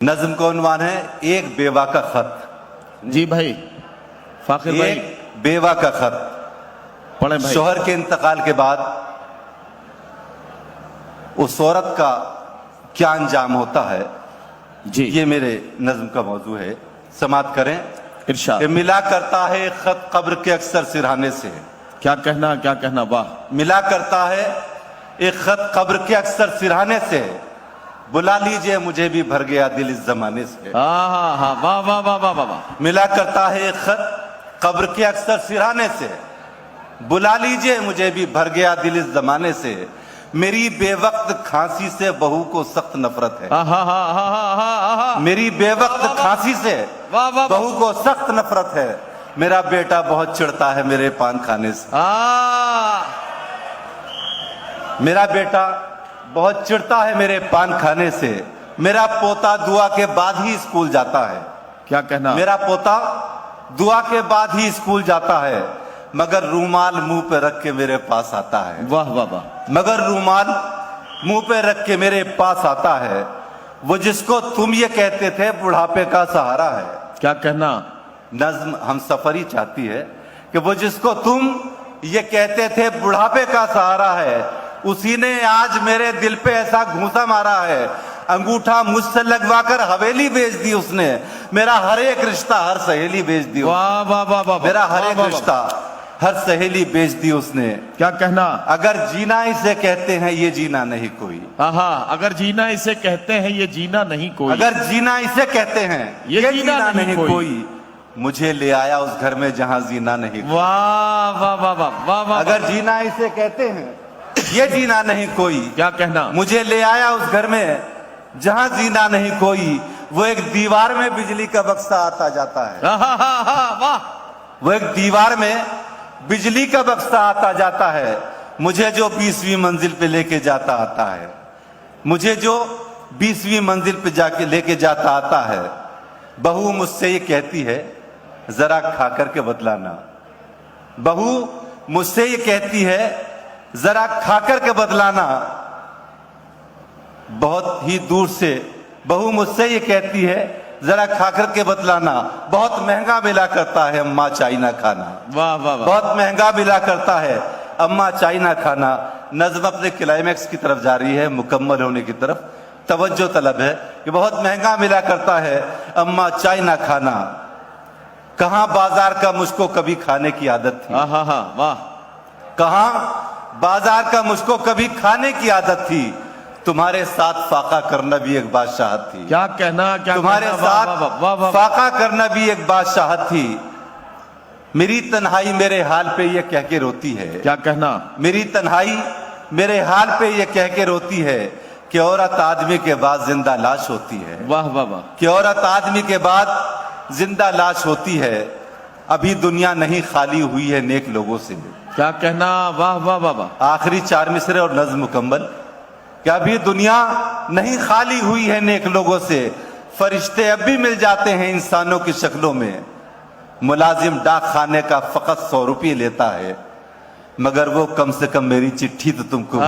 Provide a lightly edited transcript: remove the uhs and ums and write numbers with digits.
नज्म का उन्वान है एक बेवा का खत। जी भाई फाकिर भाई, एक बेवा का खत। पढ़े भाई। शोहर के इंतकाल के बाद उस औरत का क्या अंजाम होता है, जी ये मेरे नज्म का मौजू है। समात करें। इरशाद। ये मिला करता है एक खत कब्र के अक्सर सिरहाने से। क्या कहना, वाह। मिला करता है एक खत कब्र के अक्सर सिरहाने से। बुला लीजिए मुझे भी भर गया दिल इस जमाने से। हाँ, वाह वाह वाह वाह वाह। मिला करता है एक खत कब्र के अक्सर सिरहाने से। बुला लीजिए मुझे भी भर गया दिल इस जमाने से। मेरी बेवक्त खांसी से बहू को सख्त नफरत है। मेरी बेवक्त खांसी से बहू को सख्त नफरत है। मेरा बेटा बहुत चिढ़ता है मेरे पान खाने से। मेरा बेटा बहुत चिढ़ता है मेरे पान खाने से। मेरा पोता दुआ के बाद ही स्कूल जाता है। क्या कहना। मेरा पोता दुआ के बाद ही स्कूल जाता है, मगर रूमाल मुंह पे रख के मेरे पास आता है। वाह वाह वाह। मगर रूमाल मुंह पे रख के मेरे पास आता है। वो जिसको तुम ये कहते थे बुढ़ापे का सहारा है। क्या कहना। नज्म हम सफरी चाहती है कि वो जिसको तुम ये कहते थे बुढ़ापे का सहारा है, उसी ने आज मेरे दिल पे ऐसा घूंसा मारा है। अंगूठा मुझसे लगवाकर हवेली बेच दी उसने। मेरा हर एक रिश्ता हर सहेली बेच दी। वाह वाह वाह वाह। मेरा हर एक रिश्ता हर सहेली बेच दी उसने। क्या कहना। अगर जीना इसे कहते हैं ये जीना नहीं कोई। अगर जीना इसे कहते हैं ये जीना नहीं कोई। अगर जीना इसे कहते हैं ये जीना नहीं कोई। मुझे ले आया उस घर में जहां जीना नहीं। वाह वाह वाह वाह वाह वाह। अगर जीना इसे कहते हैं ये जीना नहीं कोई। क्या कहना। मुझे ले आया उस घर में जहां जीना नहीं कोई। वो एक दीवार में बिजली का बक्सा आता जाता है। वाह। वो एक दीवार में बिजली का बक्सा आता जाता है। मुझे जो 20वीं मंजिल पे लेके जाता आता है। मुझे जो 20वीं मंजिल पे जाके लेके जाता आता है। बहू मुझसे ये कहती है जरा खा करके बतलाना। बहू मुझसे ये कहती है जरा खाकर के बतलाना। बहुत ही दूर से बहू मुझसे ये कहती है जरा खाकर के बतलाना। बहुत महंगा मिला करता है अम्मा चाइना खाना। वाह वाह वाह। बहुत महंगा मिला करता है अम्मा चाइना खाना। नज्म अपने क्लाइमैक्स की तरफ जा रही है, मुकम्मल होने की तरफ तवज्जो तलब है कि बहुत महंगा मिला करता है अम्मा चाइना खाना। कहां बाजार का मुझको कभी खाने की आदत थी। वाह। कहां बाजार का मुझको कभी खाने की आदत थी। तुम्हारे साथ फाका करना भी एक बादशाहत थी। क्या कहना। तुम्हारे साथ फाका करना भी एक बादशाहत थी। मेरी तन्हाई मेरे हाल पे ये कह के रोती है। क्या कहना। मेरी तन्हाई मेरे हाल पे ये कह के रोती है कि औरत आदमी के बाद जिंदा लाश होती है। वाह वाह वाह। कि औरत आदमी के बाद जिंदा लाश होती है। अभी दुनिया नहीं खाली हुई है नेक लोगों से। क्या कहना। वाह वाह वाह वाह। आखिरी 4 मिसरे और नज्म मुकम्मल। क्या अभी दुनिया नहीं खाली हुई है नेक लोगों से। फरिश्ते अब भी मिल जाते हैं इंसानों की शक्लों में। मुलाजिम डाक खाने का फकत 100 रुपये लेता है, मगर वो कम से कम मेरी चिट्ठी तो तुमको